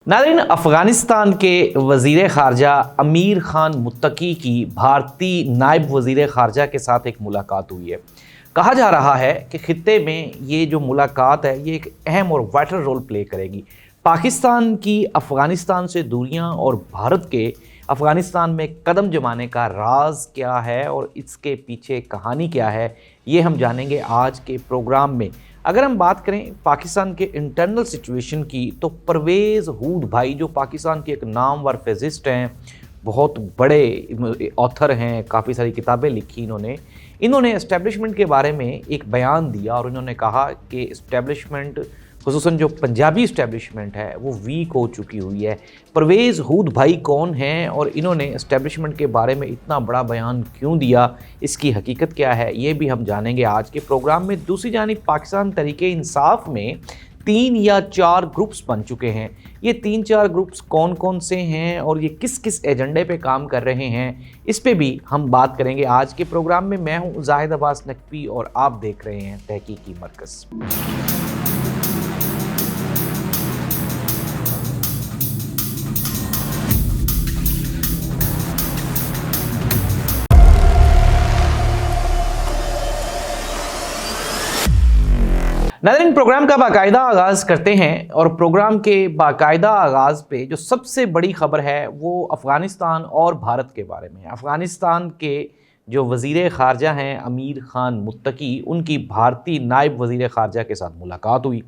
नाज़रीन, अफ़गानिस्तान के वज़ीर ख़ारजा अमीर ख़ान मुत्तकी की भारतीय नायब वज़ीर ख़ारजा के साथ एक मुलाकात हुई है। कहा जा रहा है कि ख़ित्ते में ये जो मुलाकात है ये एक अहम और वाइटल रोल प्ले करेगी। पाकिस्तान की अफ़गानिस्तान से दूरियां और भारत के अफ़गानिस्तान में कदम जमाने का राज क्या है और इसके पीछे कहानी क्या है, ये हम जानेंगे आज के प्रोग्राम में। अगर हम बात करें पाकिस्तान के इंटरनल सिचुएशन की, तो परवेज़ हूड भाई जो पाकिस्तान के एक नामवर फिज़िस्ट हैं, बहुत बड़े ऑथर हैं, काफ़ी सारी किताबें लिखी इन्होंने एस्टेब्लिशमेंट के बारे में एक बयान दिया और इन्होंने कहा कि एस्टेब्लिशमेंट, खुसूसन जो पंजाबी एस्टेब्लिशमेंट है, वो वीक हो चुकी हुई है। परवेज़ हूड भाई कौन हैं और इन्होंने एस्टेब्लिशमेंट के बारे में इतना बड़ा बयान क्यों दिया, इसकी हकीकत क्या है, ये भी हम जानेंगे आज के प्रोग्राम में। दूसरी जानिब पाकिस्तान तहरीके इंसाफ में 3 या 4 ग्रुप्स बन चुके हैं। ये 3-4 ग्रुप्स कौन कौन से हैं और ये किस किस एजेंडे पे काम कर रहे हैं, इस पे भी हम बात करेंगे आज के प्रोग्राम में। मैं हूँ ज़ाहिद अब्बास नकवी और आप देख रहे हैं तहकीकी मरकज़। नाज़रीन, प्रोग्राम का बाकायदा आगाज़ करते हैं और प्रोग्राम के बाकायदा आगाज़ पे जो सबसे बड़ी ख़बर है वो अफ़गानिस्तान और भारत के बारे में है। अफ़गानिस्तान के जो वज़ीर ख़ारजा हैं अमीर ख़ान मुत्तकी, उनकी भारतीय नायब वज़ीर ख़ारजा के साथ मुलाकात हुई।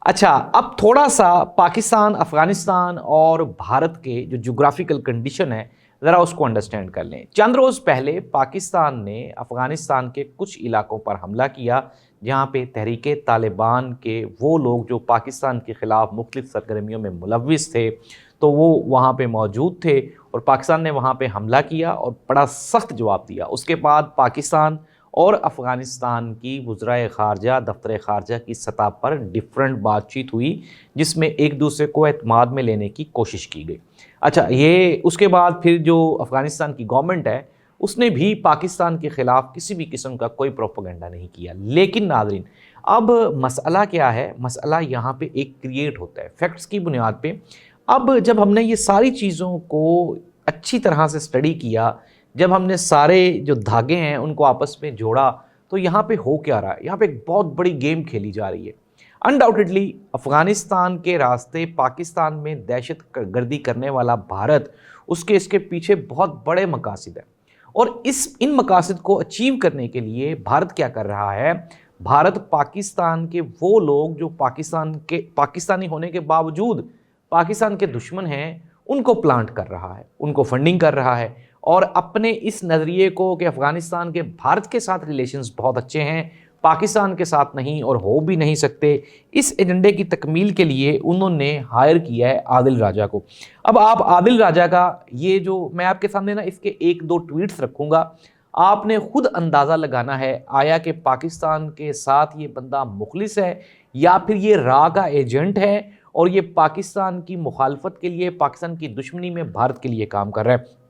अच्छा, अब थोड़ा सा पाकिस्तान, अफ़गानिस्तान और भारत के जो जोग्राफ़िकल कंडीशन है, ज़रा उसको अंडरस्टैंड कर लें। चंद रोज़ पहले पाकिस्तान ने अफ़गानिस्तान के कुछ इलाकों पर हमला किया जहाँ पे तहरीके तालिबान के वो लोग जो पाकिस्तान के ख़िलाफ़ मुख्तलिफ़ सरगर्मियों में मुलव्विस थे, तो वो वहाँ पे मौजूद थे और पाकिस्तान ने वहाँ पे हमला किया और बड़ा सख्त जवाब दिया। उसके बाद पाकिस्तान और अफ़गानिस्तान की वज़राए ख़ारजा, दफ्तर ख़ारजा की सतह पर डिफरेंट बातचीत हुई, जिसमें एक दूसरे को एतमाद में लेने की कोशिश की गई। अच्छा, ये उसके बाद फिर जो अफ़गानिस्तान की गवर्नमेंट है उसने भी पाकिस्तान के ख़िलाफ़ किसी भी किस्म का कोई प्रोपेगेंडा नहीं किया। लेकिन नाज़रीन, अब मसला क्या है, मसला यहाँ पे एक क्रिएट होता है फैक्ट्स की बुनियाद पे। अब जब हमने ये सारी चीज़ों को अच्छी तरह से स्टडी किया, जब हमने सारे जो धागे हैं उनको आपस में जोड़ा, तो यहाँ पे हो क्या रहा है, यहाँ पे एक बहुत बड़ी गेम खेली जा रही है। अनडाउटेडली अफ़गानिस्तान के रास्ते पाकिस्तान में दहशत गर्दी करने वाला भारत, इसके पीछे बहुत बड़े मकासद हैं और इन मकासद को अचीव करने के लिए भारत क्या कर रहा है, भारत पाकिस्तान के वो लोग जो पाकिस्तानी होने के बावजूद पाकिस्तान के दुश्मन हैं, उनको प्लांट कर रहा है, उनको फंडिंग कर रहा है और अपने इस नज़रिए को कि अफ़गानिस्तान के भारत के साथ रिलेशंस बहुत अच्छे हैं, पाकिस्तान के साथ नहीं और हो भी नहीं सकते, इस एजेंडे की तकमील के लिए उन्होंने हायर किया है आदिल राजा को। अब आप आदिल राजा का ये जो मैं आपके सामने ना इसके 1-2 ट्वीट्स रखूँगा, आपने खुद अंदाज़ा लगाना है आया कि पाकिस्तान के साथ ये बंदा मुखलिस है या फिर ये रा का एजेंट है और ये पाकिस्तान की मुखालफत के लिए, पाकिस्तान की दुश्मनी में भारत के लिए काम कर रहा है।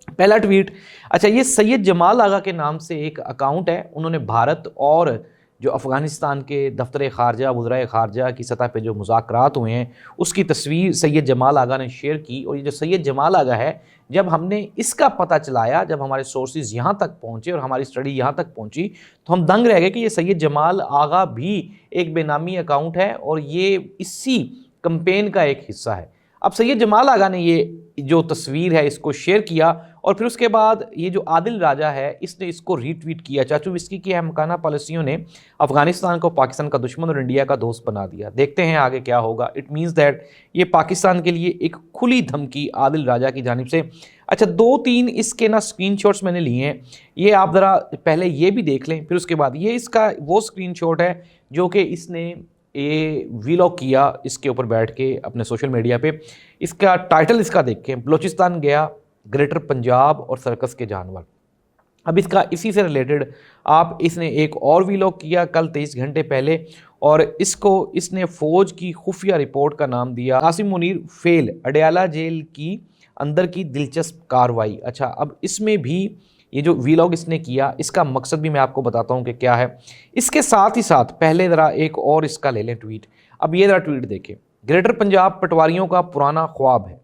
पहला ट्वीट, अच्छा, ये सैयद जमाल आगा के नाम से एक अकाउंट है, उन्होंने भारत और जो अफ़गानिस्तान के दफ्तर ख़ारजा, वज़राए ख़ारजा की सतह पे जो मुज़ाकरात हुए हैं उसकी तस्वीर सैयद जमाल आगा ने शेयर की। और ये जो सैयद जमाल आगा है, जब हमने इसका पता चलाया, जब हमारे सोर्सेज यहाँ तक पहुँचे और हमारी स्टडी यहाँ तक पहुँची, तो हम दंग रह गए कि ये सैयद जमाल आगा भी एक बेनामी अकाउंट है और ये इसी कैंपेन का एक हिस्सा है। अब सैयद जमाल आगा ने ये जो तस्वीर है इसको शेयर किया और फिर उसके बाद ये जो आदिल राजा है इसने इसको रीट्वीट किया। चाचू विस्की की अहमकाना पॉलिसियों ने अफ़गानिस्तान को पाकिस्तान का दुश्मन और इंडिया का दोस्त बना दिया। देखते हैं आगे क्या होगा। इट मीन्स दैट ये पाकिस्तान के लिए एक खुली धमकी आदिल राजा की जानिब से। अच्छा, 2-3 इसके ना स्क्रीनशॉट्स मैंने लिए हैं, ये आप ज़रा पहले ये भी देख लें, फिर उसके बाद ये इसका वो स्क्रीनशॉट है जो कि इसने ये वीलॉग किया इसके ऊपर बैठ के अपने सोशल मीडिया पे। इसका टाइटल इसका देखें, बलोचिस्तान गया, ग्रेटर पंजाब और सर्कस के जानवर। अब इसका इसी से रिलेटेड इसने एक और वीलॉग किया कल 23 घंटे पहले और इसने फ़ौज की खुफिया रिपोर्ट का नाम दिया आसिम मुनीर फेल, अडयाला जेल की अंदर की दिलचस्प कार्रवाई। अच्छा, अब इसमें भी ये जो वीलॉग इसने किया, इसका मकसद भी मैं आपको बताता हूँ कि क्या है। इसके साथ ही साथ पहले ज़रा एक और इसका ले लें ट्वीट। अब ये ज़रा ट्वीट देखें, ग्रेटर पंजाब पटवारियों का पुराना ख्वाब है।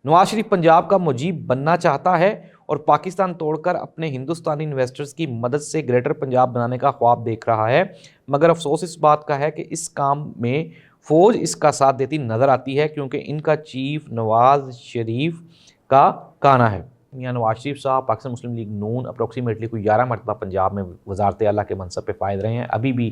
नवाज शरीफ पंजाब का मुजीब बनना चाहता है और पाकिस्तान तोड़कर अपने हिंदुस्तानी इन्वेस्टर्स की मदद से ग्रेटर पंजाब बनाने का ख्वाब देख रहा है, मगर अफसोस इस बात का है कि इस काम में फ़ौज इसका साथ देती नज़र आती है, क्योंकि इनका चीफ नवाज शरीफ का कहना है। मियां नवाज शरीफ साहब पाकिस्तान मुस्लिम लीग नून अप्रोक्सीमेटली कोई 11 मरतबा पंजाब में वजारत आला के मनसब पे फायद रहे हैं। अभी भी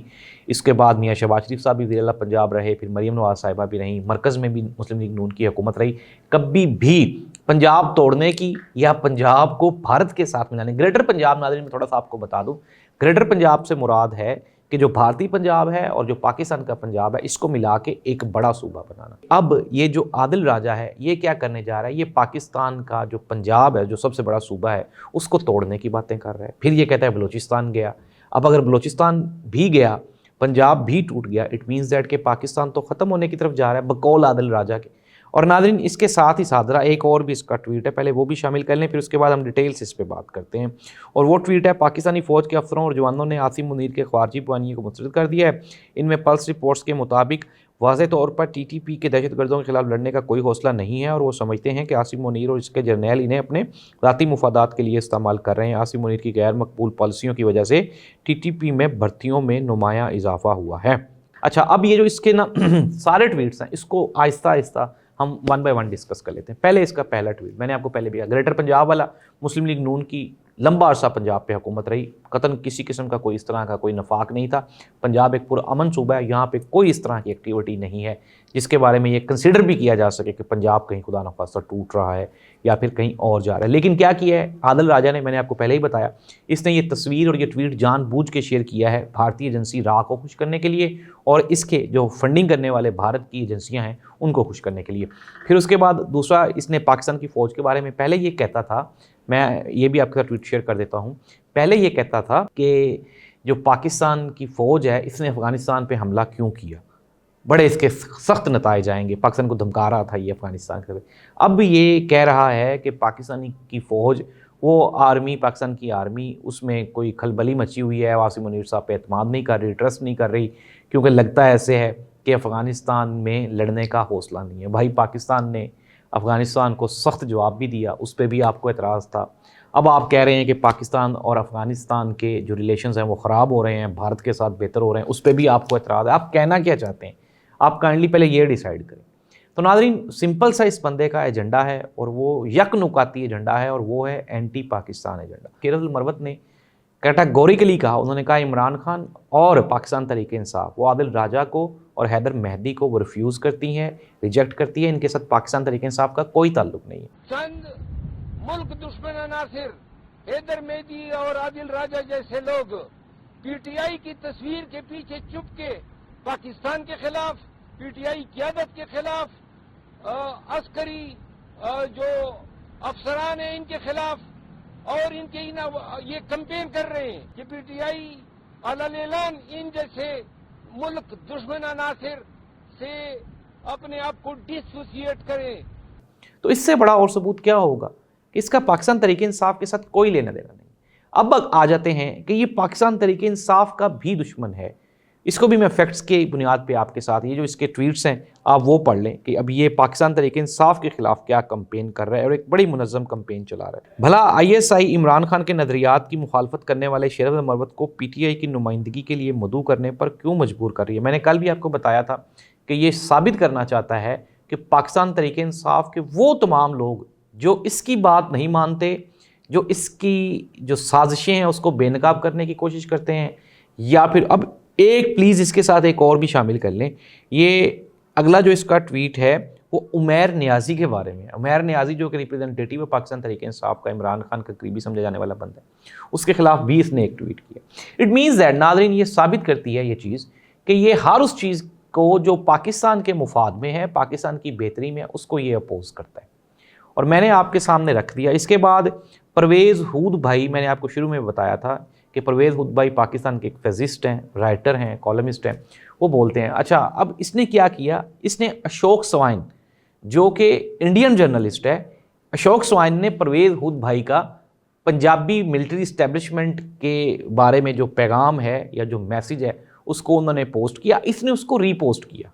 इसके बाद मियां शहबाज शरीफ साहब भी वज़ीर आला पंजाब रहे, फिर मरीम नवाज साहिबा भी रहीं, मरकज़ में भी मुस्लिम लीग नून की हुकूमत रही। कभी भी पंजाब तोड़ने की या पंजाब को भारत के साथ मिलाने, ग्रेटर पंजाब, नाज़रीन मैं थोड़ा सा आपको बता दूँ, ग्रेटर पंजाब से मुराद है कि जो भारतीय पंजाब है और जो पाकिस्तान का पंजाब है, इसको मिला के एक बड़ा सूबा बनाना। अब ये जो आदिल राजा है, ये क्या करने जा रहा है, ये पाकिस्तान का जो पंजाब है, जो सबसे बड़ा सूबा है, उसको तोड़ने की बातें कर रहा है। फिर ये कहता है बलूचिस्तान गया। अब अगर बलूचिस्तान भी गया, पंजाब भी टूट गया, इट मीन्स दैट कि पाकिस्तान तो ख़त्म होने की तरफ जा रहा है बकौल आदिल राजा के। और नाज़रीन इसके साथ ही साथ एक और भी इसका ट्वीट है, पहले वो भी शामिल कर लें, फिर उसके बाद हम डिटेल्स इस पे बात करते हैं। और वो ट्वीट है, पाकिस्तानी फ़ौज के अफसरों और जवानों ने आसिम मुनीर के ख्वारजी बयानिए को मुस्तरद कर दिया है। इनमें पल्स रिपोर्ट्स के मुताबिक वाज़ेह तौर पर TTP के दहशतगर्दों के खिलाफ लड़ने का कोई हौसला नहीं है और वो समझते हैं कि आसिम मुनीर और इसके जर्नैल इन्हें अपने ज़ाती मुफादात के लिए इस्तेमाल कर रहे हैं। आसिम मुनीर की गैर मकबूल पॉलिसियों की वजह से TTP में भर्तियों में नुमाया इजाफा हुआ है। अच्छा, अब ये जो इसके ना सारे ट्वीट्स हैं, इसको आहिस्ता आहिस्ता हम वन बाय वन डिस्कस कर लेते हैं। पहले इसका पहला ट्वीट मैंने आपको पहले भी कहा, ग्रेटर पंजाब वाला, मुस्लिम लीग नून की लंबा अरसा पंजाब पे हुकूमत रही, कतन किसी किस्म का कोई इस तरह का कोई नफाक नहीं था। पंजाब एक पुरअमन सूबा है, यहाँ पे कोई इस तरह की एक्टिविटी नहीं है जिसके बारे में ये कंसिडर भी किया जा सके कि पंजाब कहीं खुदा न खास्ता टूट रहा है या फिर कहीं और जा रहा है। लेकिन क्या किया है आदिल राजा ने, मैंने आपको पहले ही बताया, इसने ये तस्वीर और ये ट्वीट जानबूझ के शेयर किया है भारतीय एजेंसी रा को खुश करने के लिए और इसके जो फंडिंग करने वाले भारत की एजेंसियाँ हैं उनको खुश करने के लिए। फिर उसके बाद दूसरा, इसने पाकिस्तान की फ़ौज के बारे में पहले ये कहता था, मैं ये भी आपके साथ ट्वीट शेयर कर देता हूँ, पहले ये कहता था कि जो पाकिस्तान की फ़ौज है इसने अफ़गानिस्तान पे हमला क्यों किया, बड़े इसके सख्त नताइज आएंगे, पाकिस्तान को धमका रहा था ये अफ़गानिस्तान के। अब ये कह रहा है कि पाकिस्तानी की फ़ौज, वो आर्मी, पाकिस्तान की आर्मी, उसमें कोई खलबली मची हुई है, आसिम मुनीर साहब पे एतमाद नहीं कर रही, ट्रस्ट नहीं कर रही, क्योंकि लगता ऐसे है कि अफ़गानिस्तान में लड़ने का हौसला नहीं है। भाई पाकिस्तान ने अफ़गानिस्तान को सख्त जवाब भी दिया, उस पर भी आपको एतराज़ था। अब आप कह रहे हैं कि पाकिस्तान और अफ़गानिस्तान के जो रिलेशंस हैं वो ख़राब हो रहे हैं, भारत के साथ बेहतर हो रहे हैं, उस पर भी आपको एतराज़ है। आप कहना क्या चाहते हैं, आप काइंडली पहले ये डिसाइड करें। तो नाज़रीन सिंपल सा इस बंदे का एजेंडा है और वो यकनुकाती एजेंडा है और वो है एंटी पाकिस्तान एजेंडा। केरल मरवत ने कैटेगोरिकली कहा, उन्होंने कहा इमरान खान और पाकिस्तान तहरीक इंसाफ वो आदिल राजा को और हैदर मेहदी को वो रिफ्यूज़ करती हैं, रिजेक्ट करती है, इनके साथ पाकिस्तान तहरीक इंसाफ का कोई ताल्लुक नहीं है। चंद मुल्क दुश्मन अनासिर हैदर मेहदी और आदिल राजा जैसे लोग PTI की तस्वीर के पीछे चुप के पाकिस्तान के खिलाफ, PTI क़यादत के खिलाफ, अस्करी जो अफसरान हैं इनके खिलाफ और इनके ये कैंपेन कर रहे हैं कि PTI अलल-ऐलान इन जैसे मुल्क दुश्मन अनासिर से अपने आप को डिसोसिएट करें। तो इससे बड़ा और सबूत क्या होगा कि इसका पाकिस्तान तहरीक इंसाफ के साथ कोई लेना देना नहीं। अब आ जाते हैं कि ये पाकिस्तान तहरीक इंसाफ का भी दुश्मन है। इसको भी मैं फैक्ट्स के बुनियाद पे आपके साथ, ये जो इसके ट्वीट्स हैं आप वो पढ़ लें कि अब ये पाकिस्तान तहरीक इंसाफ के खिलाफ क्या कंपेन कर रहा है और एक बड़ी मुनज़्ज़म कंपेन चला रहा है। भला ISI इमरान खान के नज़रियात की मुखालफत करने वाले शेर अहमद मरवत को PTI की नुमाइंदगी के लिए मदऊ करने पर क्यों मजबूर कर रही है। मैंने कल भी आपको बताया था कि ये साबित करना चाहता है कि पाकिस्तान तहरीक इंसाफ के वो तमाम लोग जो इसकी बात नहीं मानते, जो इसकी जो साजिशें हैं उसको बेनकाब करने की कोशिश करते हैं, या फिर अब एक प्लीज़ इसके साथ एक और भी शामिल कर लें। ये अगला जो इसका ट्वीट है वो उमैर नियाज़ी के बारे में। उमैर नियाज़ी जो कि रिप्रेजेंटेटिव है पाकिस्तान तहरीक इंसाफ का, इमरान खान का करीबी समझा जाने वाला बंदा है, उसके खिलाफ भी इसने एक ट्वीट किया। इट मीन्स दैट नाज़रीन ये साबित करती है ये चीज़ कि ये हर उस चीज़ को जो पाकिस्तान के मुफाद में है, पाकिस्तान की बेहतरी में, उसको ये अपोज करता है और मैंने आपके सामने रख दिया। इसके बाद परवेज़ हूद भाई, मैंने आपको शुरू में बताया था कि परवेज़ हूद भाई पाकिस्तान के एक फिज़िस्ट हैं, राइटर हैं, कॉलमिस्ट हैं, वो बोलते हैं। अच्छा, अब इसने क्या किया, इसने अशोक स्वाइन जो कि इंडियन जर्नलिस्ट है, अशोक स्वाइन ने परवेज़ हूद भाई का पंजाबी मिलिट्री इस्टेब्लिशमेंट के बारे में जो पैगाम है या जो मैसेज है उसको उन्होंने पोस्ट किया, इसने उसको रीपोस्ट किया।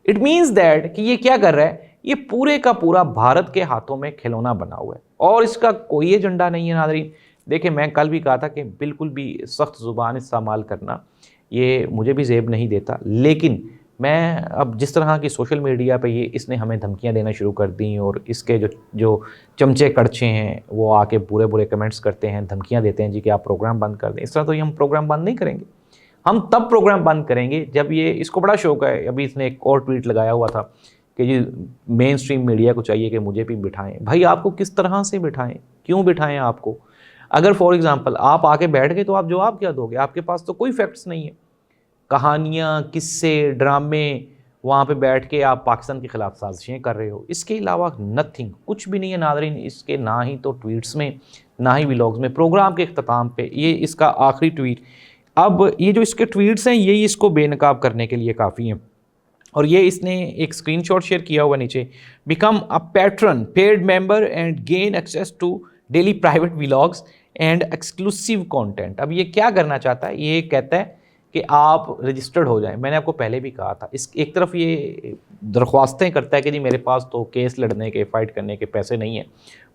इट मीन्स दैट कि ये क्या कर रहा है, ये पूरे का पूरा भारत के हाथों में खिलौना बना हुआ है और इसका कोई एजेंडा नहीं है। नाज़रीन देखिए, मैं कल भी कहा था कि बिल्कुल भी सख्त ज़ुबान इस्तेमाल करना ये मुझे भी ज़ेब नहीं देता, लेकिन मैं अब जिस तरह की सोशल मीडिया पे ये इसने हमें धमकियां देना शुरू कर दी और इसके जो चमचे कड़छे हैं वो आके बुरे बुरे कमेंट्स करते हैं, धमकियां देते हैं जी कि आप प्रोग्राम बंद कर दें। इस तरह तो ये हम प्रोग्राम बंद नहीं करेंगे। हम तब प्रोग्राम बंद करेंगे जब ये, इसको बड़ा शौक है, अभी इसने एक और ट्वीट लगाया हुआ था कि जी मेन स्ट्रीम मीडिया को चाहिए कि मुझे भी बिठाएं। भाई आपको किस तरह से बिठाएं, क्यों बिठाएं आपको? अगर फॉर एग्जांपल आप आके बैठ गए तो आप जवाब क्या दोगे? आपके पास तो कोई फैक्ट्स नहीं है, कहानियाँ, किस्से, ड्रामे, वहाँ पे बैठ के आप पाकिस्तान के ख़िलाफ़ साजिशें कर रहे हो। इसके अलावा नथिंग, कुछ भी नहीं है नाज़रीन। इसके ना ही तो ट्वीट्स में, ना ही व्लॉग्स में। प्रोग्राम के इख्तिताम पे ये इसका आखिरी ट्वीट, अब ये जो इसके ट्वीट्स हैं यही इसको बेनकाब करने के लिए काफ़ी हैं। और ये इसने एक स्क्रीनशॉट शेयर किया हुआ नीचे, become a patron, paid member and gain access to daily private vlogs and exclusive content. अब ये क्या करना चाहता है? ये कहता है कि आप रजिस्टर्ड हो जाएं। मैंने आपको पहले भी कहा था, इस एक तरफ ये दरख्वास्तें करता है कि जी मेरे पास तो केस लड़ने के, फ़ाइट करने के पैसे नहीं हैं,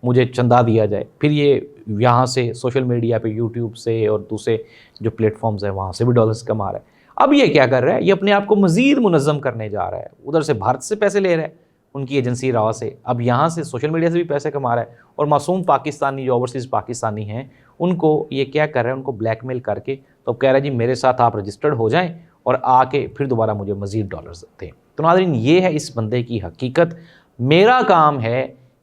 मुझे चंदा दिया जाए। फिर ये यहाँ से सोशल मीडिया पे, यूट्यूब से और दूसरे जो प्लेटफॉर्म्स हैं वहाँ से भी डॉलर्स कमा रहा है। अब ये क्या कर रहा है? ये अपने आप को मज़ीद मुनज़्ज़म करने जा रहा है। उधर से भारत से पैसे ले रहा है, उनकी एजेंसी राव से, अब यहाँ से सोशल मीडिया से भी पैसे कमा रहा है। और मासूम पाकिस्तानी जो ओवरसीज़ पाकिस्तानी हैं उनको ये क्या कर रहा है? उनको ब्लैकमेल करके तो अब कह रहा है जी मेरे साथ आप रजिस्टर्ड हो जाएं और आके फिर दोबारा मुझे मज़ीद डॉलर्स दें। तो नाज़रीन ये है इस बंदे की हकीकत। मेरा काम है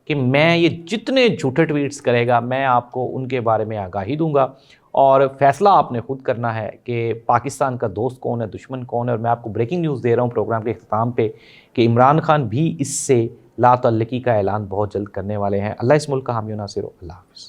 कि मैं ये जितने झूठे ट्वीट्स करेगा मैं आपको उनके बारे में आगाही दूंगा और फैसला आपने खुद करना है कि पाकिस्तान का दोस्त कौन है, दुश्मन कौन है। और मैं आपको ब्रेकिंग न्यूज़ दे रहा हूँ प्रोग्राम के इख्तिताम पे कि इमरान खान भी इससे ला तअल्लुकी का ऐलान बहुत जल्द करने वाले हैं। अल्लाह इस मुल्क का हामी नासिर हो। अल्लाह हाफ़िज़।